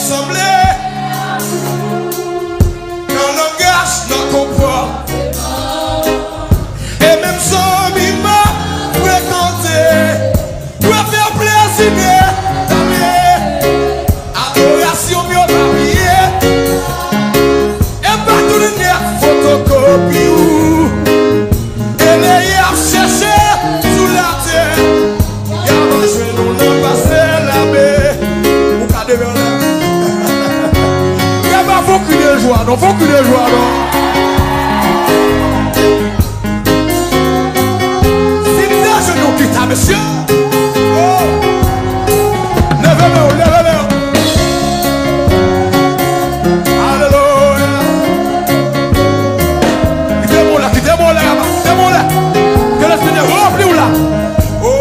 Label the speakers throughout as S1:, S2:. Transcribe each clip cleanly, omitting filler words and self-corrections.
S1: semblé dans le langage, dans le comportement. Et même sans mima, fréquenter, pour faire plaisir dans les adorations, mieux habillées. Et pas tout le nerf, photocopie. Et les yeux cherchés sous la terre. Y'a pas joué, nous n'avons pas fait la baie. Ou pas de verre. Y'a pas beaucoup de joie, non, beaucoup de joie, non. Monsieur, oh, levez-le, levez-le. Alléluia. Quittez-moi là, quittez-moi là, quittez-moi là. Que le Seigneur remplit là. Oh, oh,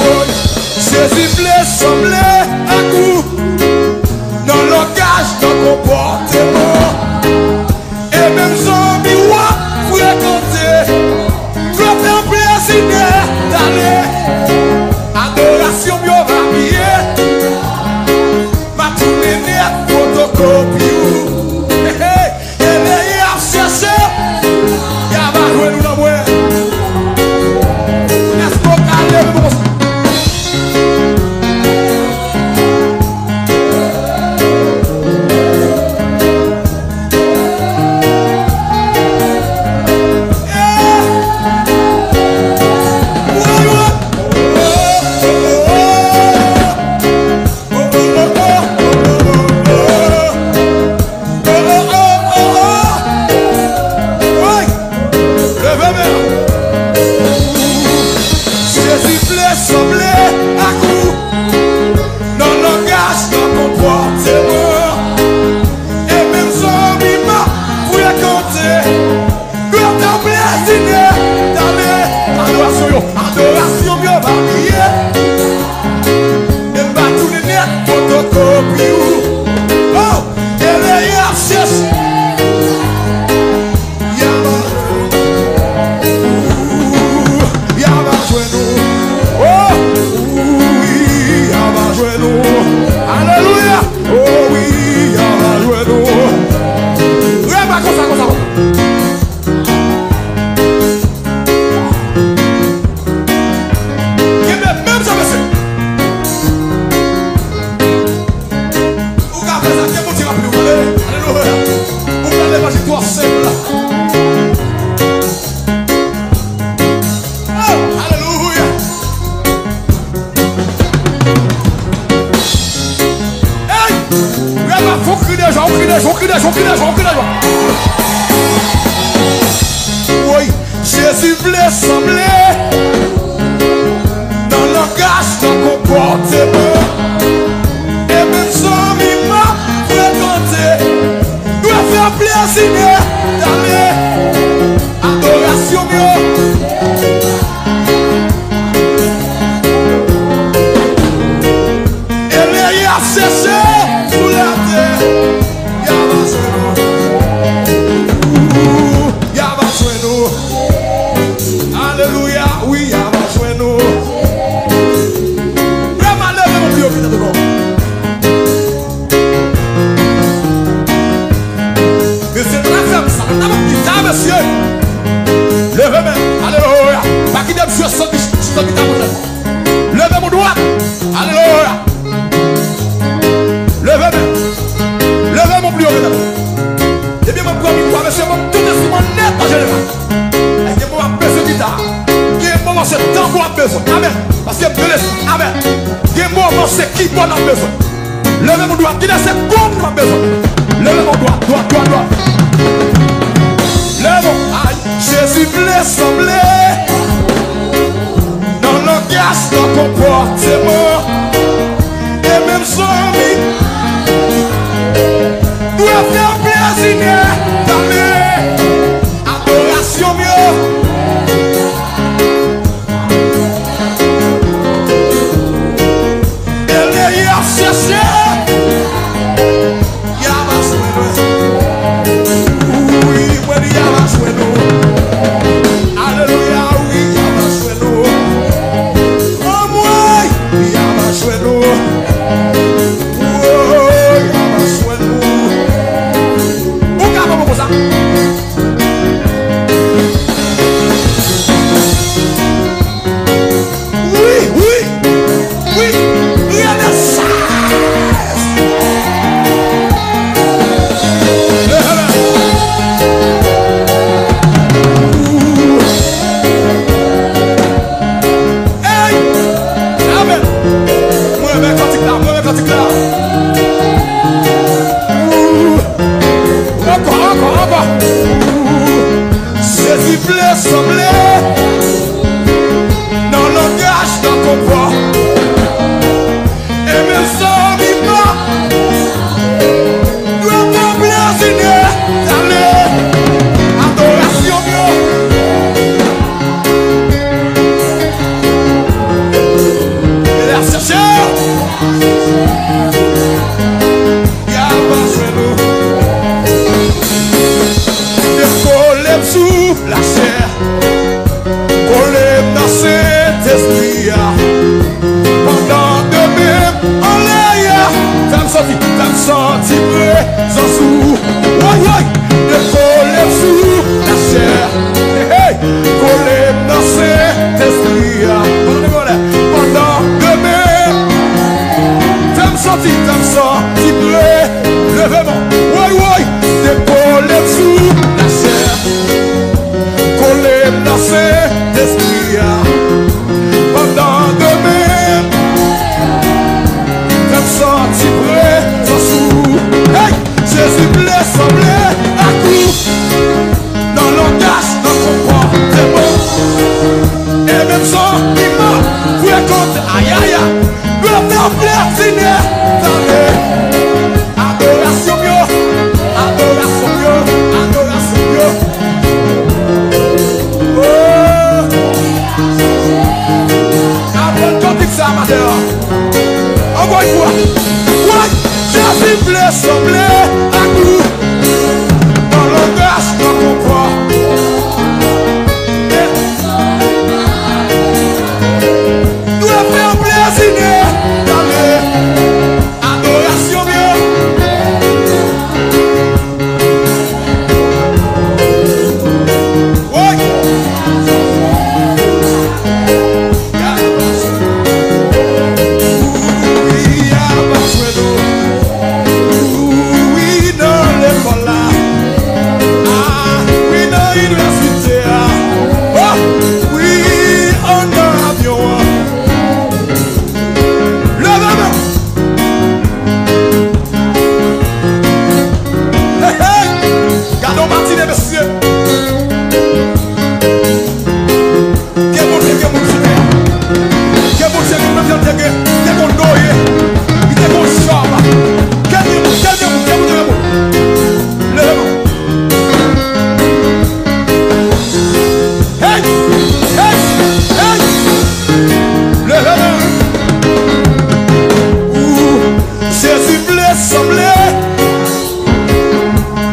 S1: oh. Jésus blé semblé à coup dans le langage, dans le comportement. Et même sans miroir, fréquenter. Adoration mieux habillée. Ma tournée photocopie. Et les yeux cherchés. Y'a pas joué nous dans moi. Est-ce qu'on a levé mon sang? Adoration mieux habillée. Et pas tout le net photocopie. Oh, et les yeux cherchent. Y'a va jouer nous. Oh, oui, y'a va jouer nous. Alléluia. Oh oui, y'a va jouer nous. Ouais, pas comme ça, comme ça. Oui, Jésus voulait sembler dans le langage, dans le comportement. Et même sans mima, fréquenter, doit faire plaisir dans les adorations mieux. Et les yeux cherchés sous la terre. Alléluia, oui, y'a va jouer nous. Vraiment, levez mon pied au pied de l'eau. Mais c'est la femme, ça n'a pas dit ça, monsieur. Levez-moi, alléluia. Pas qu'il aime jouer sans guitare. Levez mon doigt, alléluia. Levez-moi, levez mon pied au pied de l'eau. Et bien, mon premier point, monsieur, mon tout est sur mon net en général. Il y a un moment c'est tambour à besoin. Amen. Parce que amen. Il y a un moment c'est keyboard à besoin. Levez mon doigt. Il y a c'est gong à besoin. Levez mon doigt. Doigt. Levez mon. Aïe. Jésus voulait sembler dans le langage, dans le comportement. Et même sans vie doit faire plaisir dans les adorations mieux. Alléluia, oui, y'a va jouer nous. Oh, moi, y'a va jouer nous. levez-moi. Oui, oui, d'épaule sous la chair. Collé dans ses esprits. Pendant demain, comme sorti près, sans sous. Hey, Jésus blesse, semblé à coup. Dans l'engage, dans son corps, c'est bon. Et même sans piment, vous racontez, aïe aïe aïe, le faire platiner, attendez. Adoration mieux, adoration mieux, adoration mieux. Oh, après quand il s'amateur, envoie une fois. Ouais, Jésus blesse, semblé à coup. Dans l'engage, dans son corps. Adoration mieux. Oui. Oui, dans l'école là. Oui, dans l'université. Oh, oui, en avion. Gardons Martine, monsieur. Quel bon Dieu, quel bon Dieu. Quel bon Dieu, quel bon Dieu, quel bon Dieu. Il est bon chamba. Quel Dieu, quel Dieu, quel Dieu. Lève-moi. Hey, hey, hey. Lève-moi. Jésus blesse, semblé.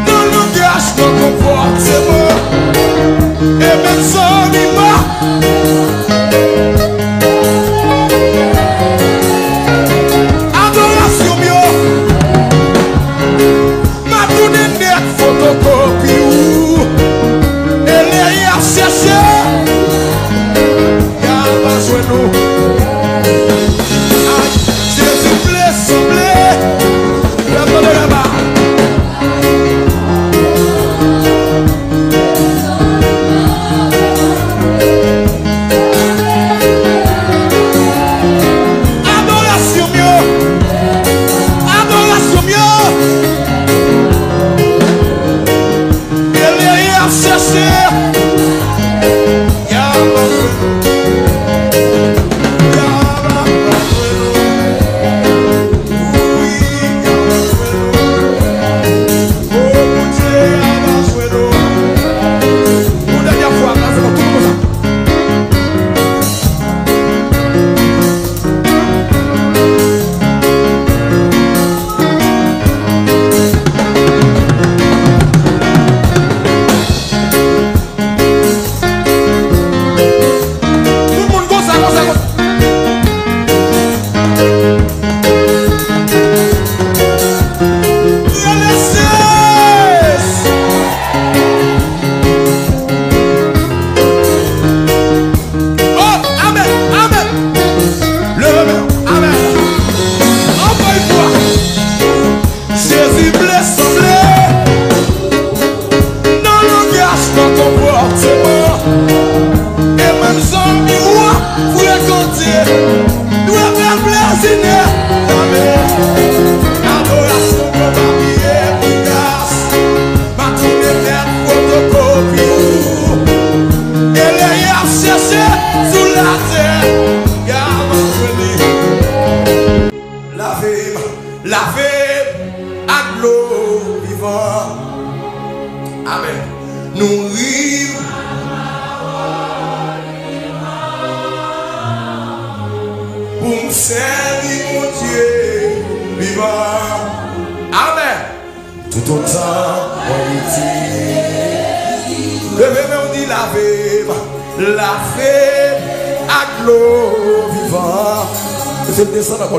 S1: Dans ton comportement et même sans lima. Adoration mieux. Ma tournée net photocopie ou elle est à chercher. Y'a pas joué nous. Jésus blesse, semblé. Lève-toi de là-bas.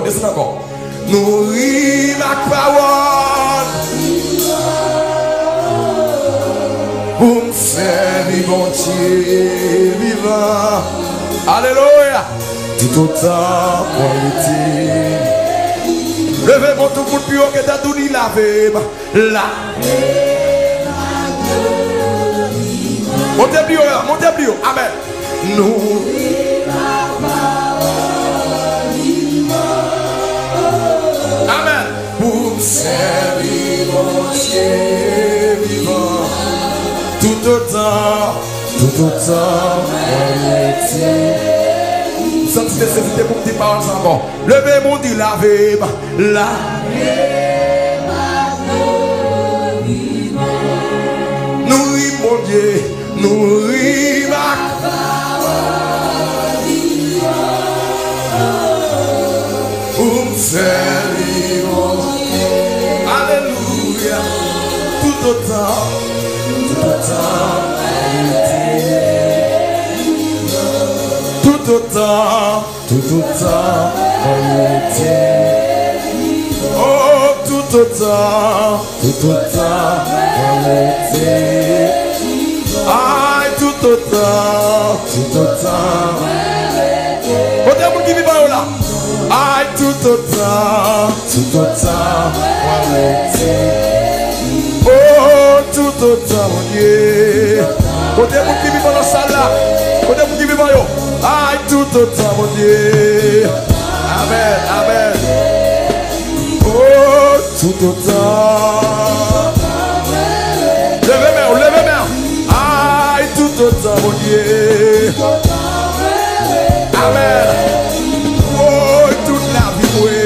S2: Descends encore. Nourrir ma parole. Pour me faire vivant, vivant. Alléluia. Tout autant qualité. Levez mon tout le monde plus haut que t'as tout dit laver. Montez plus haut, montez plus haut. Amen. Nous. Amen. Pour servir mon Dieu vivant. Tout autant. Sentez nécessité pour dire paroles encore. Levez mon dit laver. Nourris mon Dieu. Nourris ma parole vivant. Pour me servir mon Dieu. Alléluia. Tout autant. Tout autant, oh, tout autant, ah, tout autant, oh, t'es mon qui vit par là, ah, tout autant, oh, tout autant, mon Dieu, oh, t'es mon qui vit par la salle là, oh, t'es mon qui vit par là. Aïe, tout autant, mon Dieu. Amen, amen. Oh, tout autant. Levez main. Aïe, tout autant, mon Dieu. Amen. Oh, toute la vie, oui.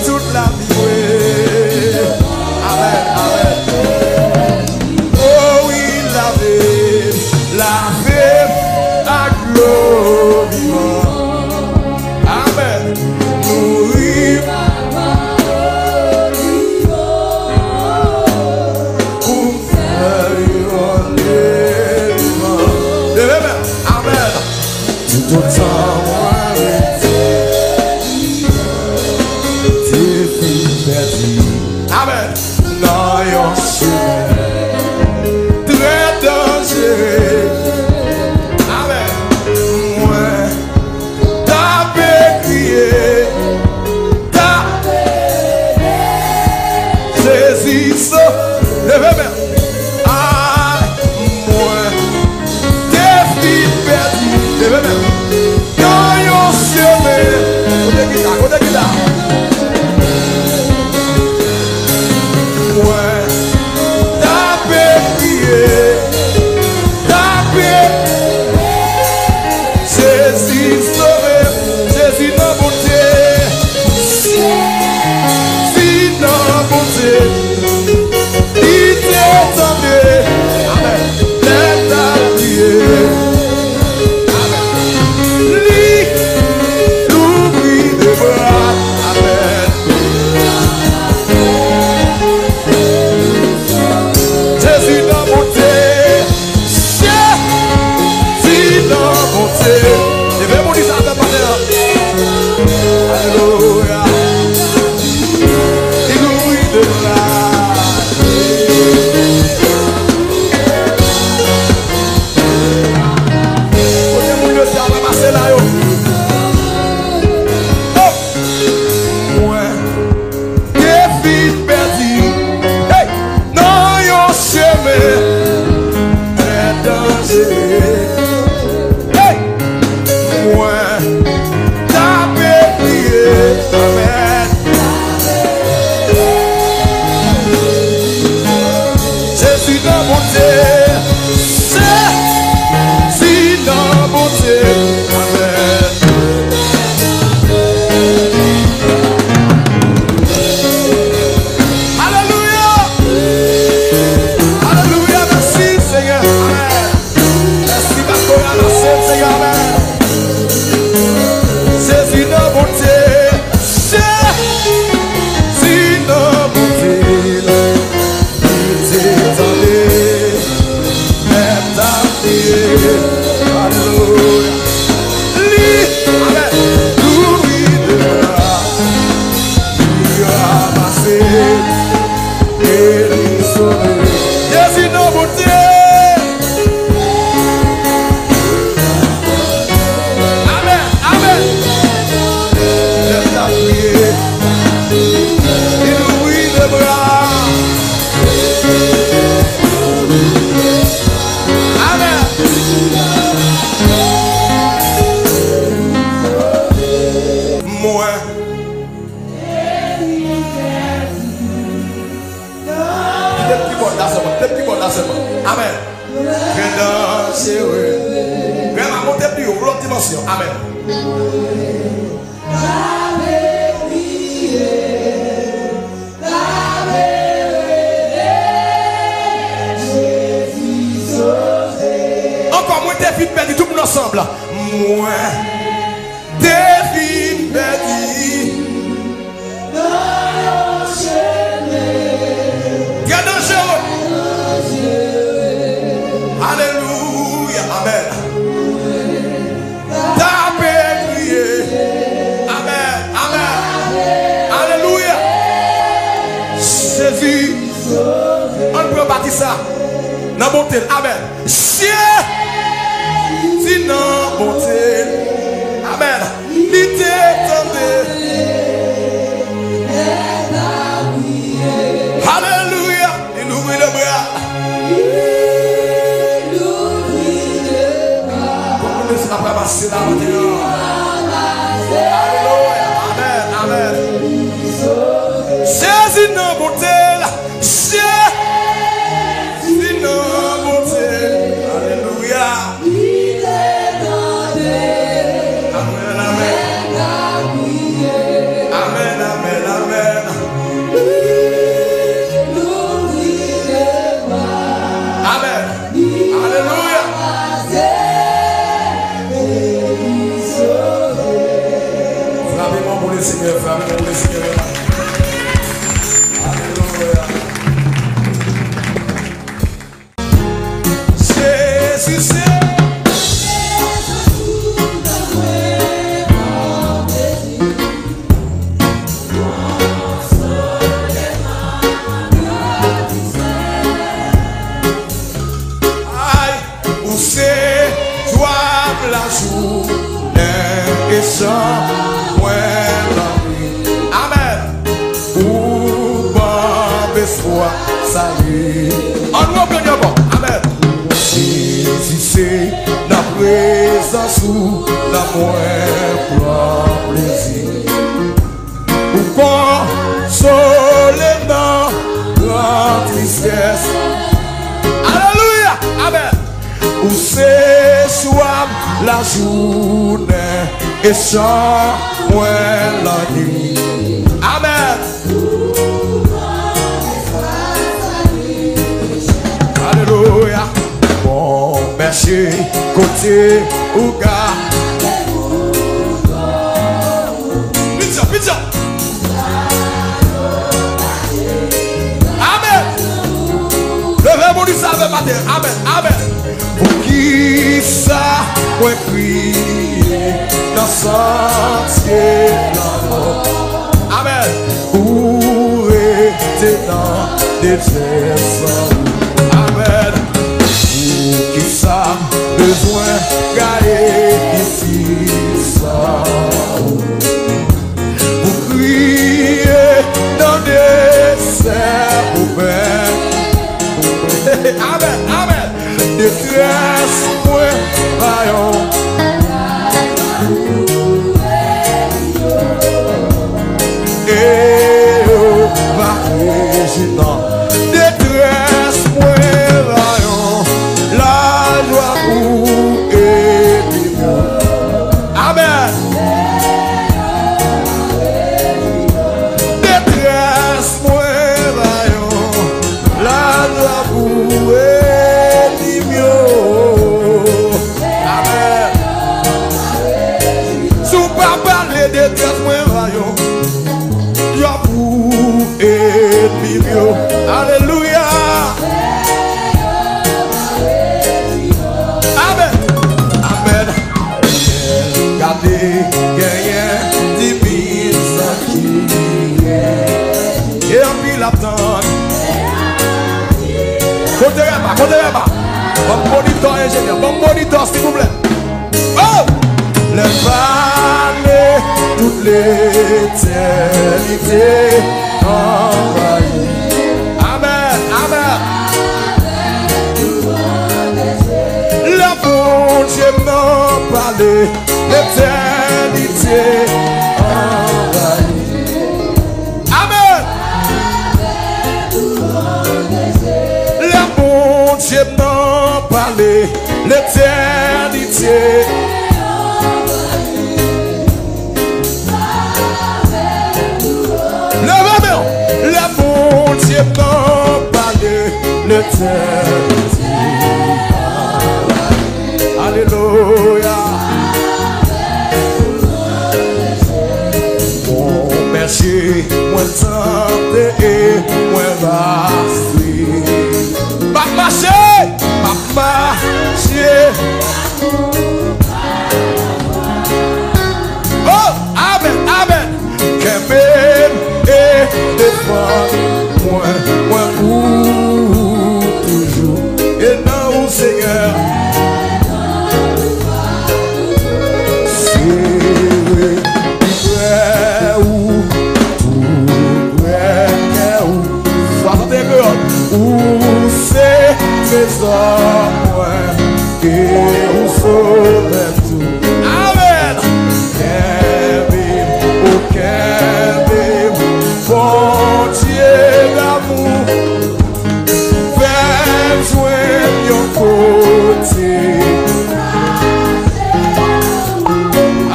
S2: Toute la vie, oui. Amen, amen. La vie à gloire vivant. Amen. Nourris ma parole vivant. Pour faire vivant. Amen. Tout autant moi t'es perdu. Amen. Dans yon chemin. Amen. Moi, t'as crié, t'as Jésus, levez-moi. Ah, moi, t'es fille perdue, levez-moi. Dans yon chemin, côté guitare. Moi, t'as crié. Jésus n'a bonté. Il t'attendait. Amen. L'aide à prier. Amen. L'oubli de bras. Amen. Jésus n'a bonté. Jésus n'a bonté. Je vais vous dire ça avec ma mère. Alléluia. Il oublie de là. Côté mon Dieu, ça va passer là. Oh! Moi, des filles perdues. Hey! Non, yon chemin. Très dangereux. Hey! là c'est bon. Tête plus bon là c'est bon. Amen. Viens danser, oui. Viens monter plus haut, l'autre dimension. Amen. Encore moins t'es vite perdu tout le monde ensemble. Moi, t'es vite perdu. Alléluia, amen. Tapez, priez. Amen, amen. Alléluia. Jésus, on peut bâtir ça. Dans bonté, amen. Si non bonté, amen. L'idée Alléluia, il ouvre le bras. C'est la Alléluia. Amen, amen. Jésus non bonté. Jésus non bonté. Alléluia. Amen, amen. Amen, amen, amen. Amen. Alléluia. Seigneur, frappez-moi pour le Seigneur. Alléluia. Jésus, c'est. Aïe, où c'est, toi, la journée et sans moi. Salut. On nous bien bon. Amen. Jésus c'est la présence ou la moins plaisir. Ou consoler dans la tristesse. Alléluia. Amen. Ou c'est soir la journée et sans moins la nuit. Amen. Alléluia. Mon berger, côté ou gars. Pizza. Amen. Levez-moi du salve matin. Amen. Amen. Pour qui ça peut prier dans sentier d'amour. Amen. Où était dans des désert. Amen. Pour qui ça besoin gagner ici ça. Pour crier dans des serres ouverts. Amen, amen. Détresse, point, rayon. Et oh, ma réginant. Détresse, point, rayon. La joie pour éliminer. Amen. Détresse, point, rayon. La joie pour éliminer. Amen. Sous pas parler de détresse, point, rayon. Joie pour éliminer. Alléluia. Amen. Amen. Gardez, gagnez, 10 000 qui et en pile l'attente. Côté là-bas. Bon moniteur, ingénieur. Bon moniteur, s'il vous plaît. Oh! Les vannes, toute l'éternité envahie. Amen. Amen. Le bon Dieu m'en parlait, l'éternité envahie. Amen. frontières. La frontière n'ont pas de l'éternité. Alléluia. Mon berger, moi tente et moi basti. Ma marcher. Oh, amen, amen. Qu'amen et défendre moi pour toujours. Et non, Seigneur. Où c'est trésor et où sauve tout. Amen. Aucun frontier d'amour fait joindre yon côté.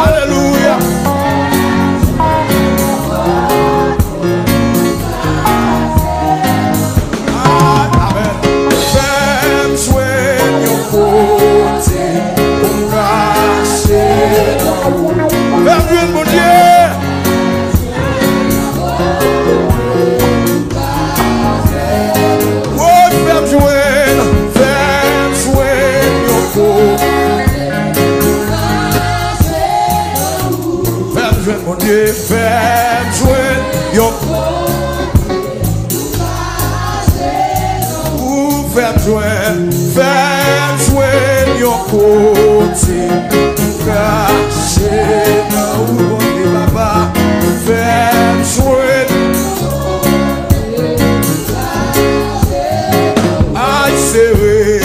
S2: Alléluia. Mon Dieu, oh, fais-moi joindre yon côté. Fais-moi joindre, mon Dieu, fais-moi joindre yon côté. Fais-moi joindre yon côté. Caché dans où on est, papa. Fais-moi joindre. Aïe, c'est vrai,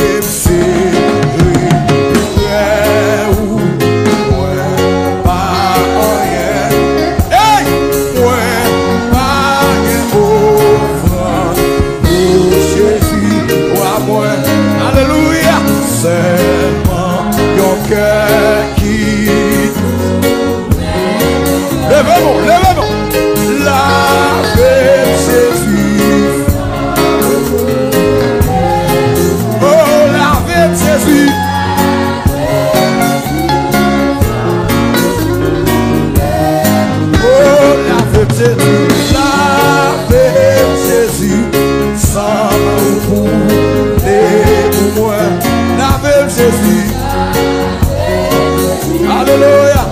S2: où moi, pas rien. Hey, moi, pas rien. Offrande pour Jésus, ou à moi. Alléluia. Seulement yon cœur. Levez-moi, levez-moi. Lavez Jésus. Oh, lavez Jésus. Oh, lavez Jésus. Lavez Jésus. Sans vous pour moi. Lavez Jésus. Alléluia.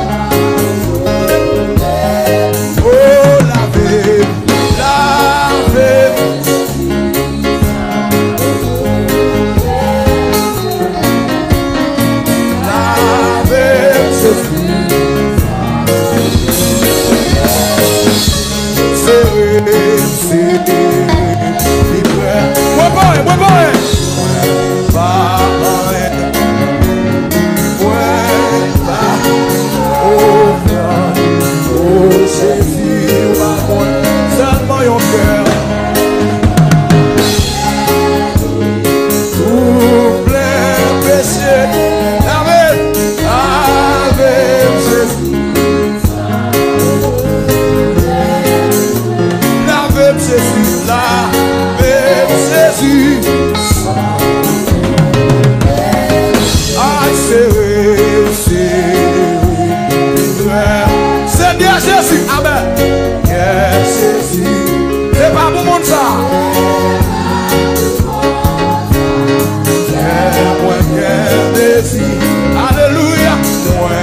S2: Alléluia. Moi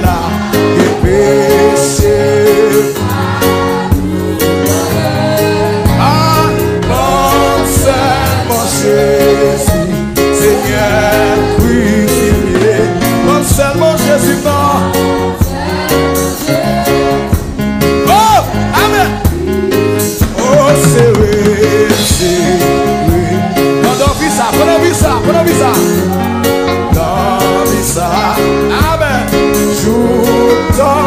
S2: là, et péché. Ah, non, seulement Jésus, Seigneur crucifié. Non, seulement Jésus, non. Oh, amen. Oh, c'est oui, c'est oui. Non, non, vis ça, prenons vis ça, prenons vis ça. Amen. Jour ton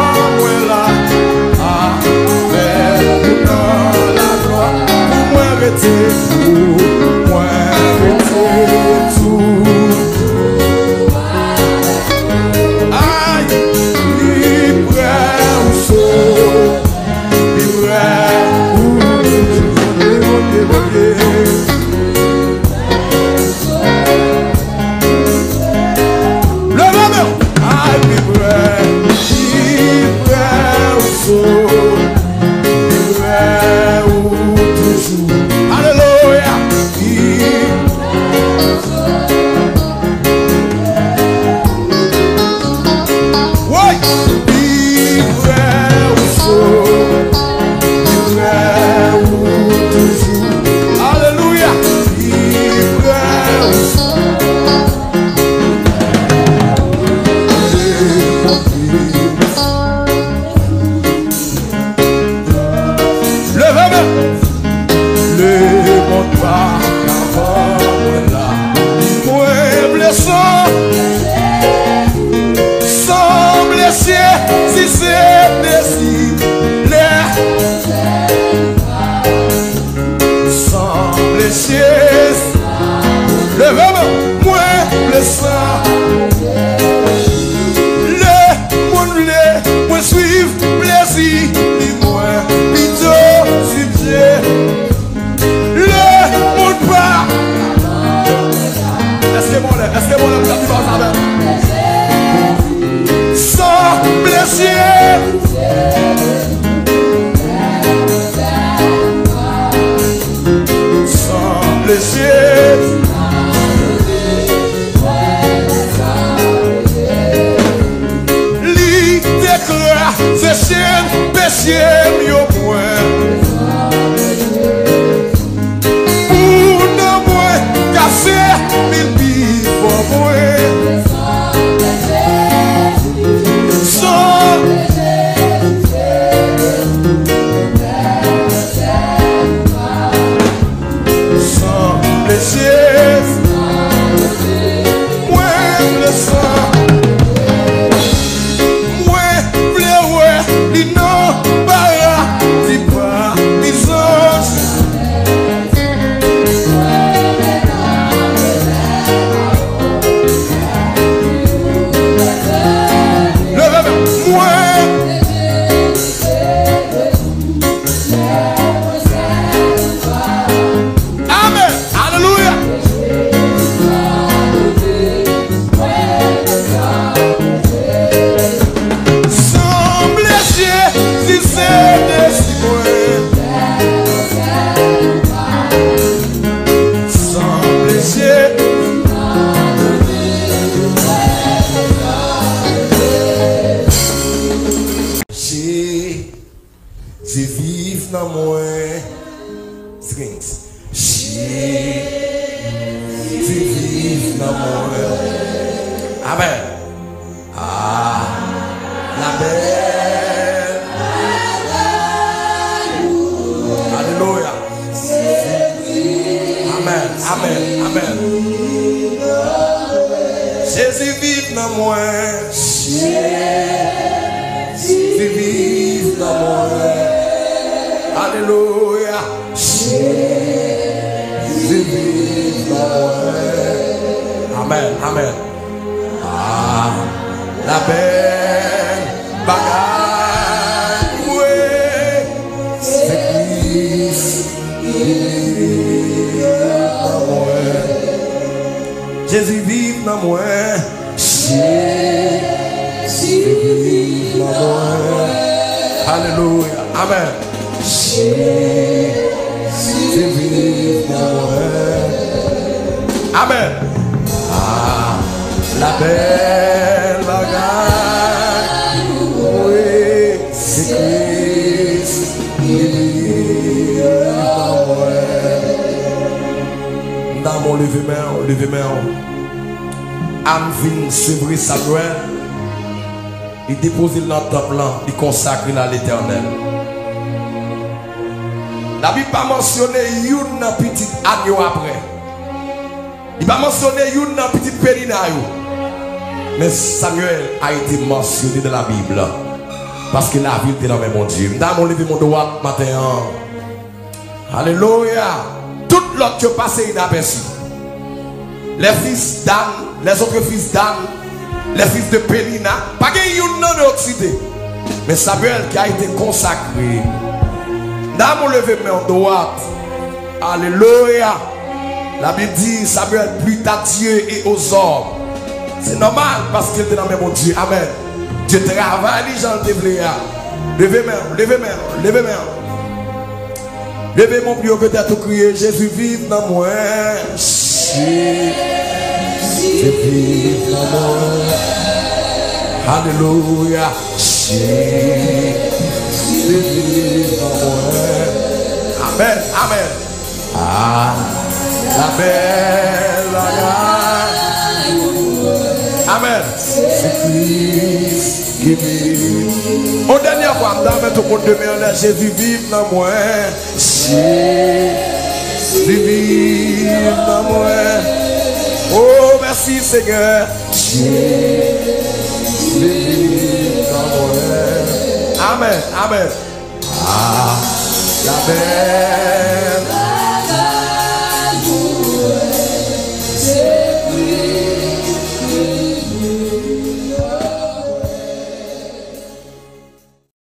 S2: là, amen. Dans la gloire, pour moi rester tout, moi rester tout. Jésus vive dans moi. Jésus vive dans moi. Alléluia. Amen. Jésus vive dans moi. Amen. Ah, la belle bagaille. Oui, c'est Christ qui vive dans moi. Dans mon levé-main, Anne vient sevrer Samuel, il dépose dans le temple, il consacre à l'Éternel. La Bible n'a pas mentionné une petite agneau après. Il n'a pas mentionné une petite périna. Mais Samuel a été mentionné dans la Bible. Parce que la ville était dans mon Dieu. Dans mon levé mon droit matin. Alléluia. Tout l'autre qui est passé inaperçu. Les fils d'Anne, les autres fils d'Anne, les fils de Pélina, pas qu'il y ait une non oxydé. Mais Samuel qui a été consacré. Dans mon levé main droite. Alléluia. La Bible dit Samuel plut à Dieu et aux hommes. C'est normal parce qu'il était dans mon Dieu. Amen. Dieu travaille les gens de Bléa. Levez main, levez main, levez main. Levez mon pied peut-être crier Jésus vive dans moi. Jésus vive dans moi. Alléluia. Amen. Amen. Ah, la belle Amen. C'est Christ qui vit. Au dernier fois, dans tout le monde demeure, Jésus vive dans moi. Jésus vive dans moi. Oh, merci Seigneur. Jésus vive dans moi. Amen. Amen. Ah, la belle.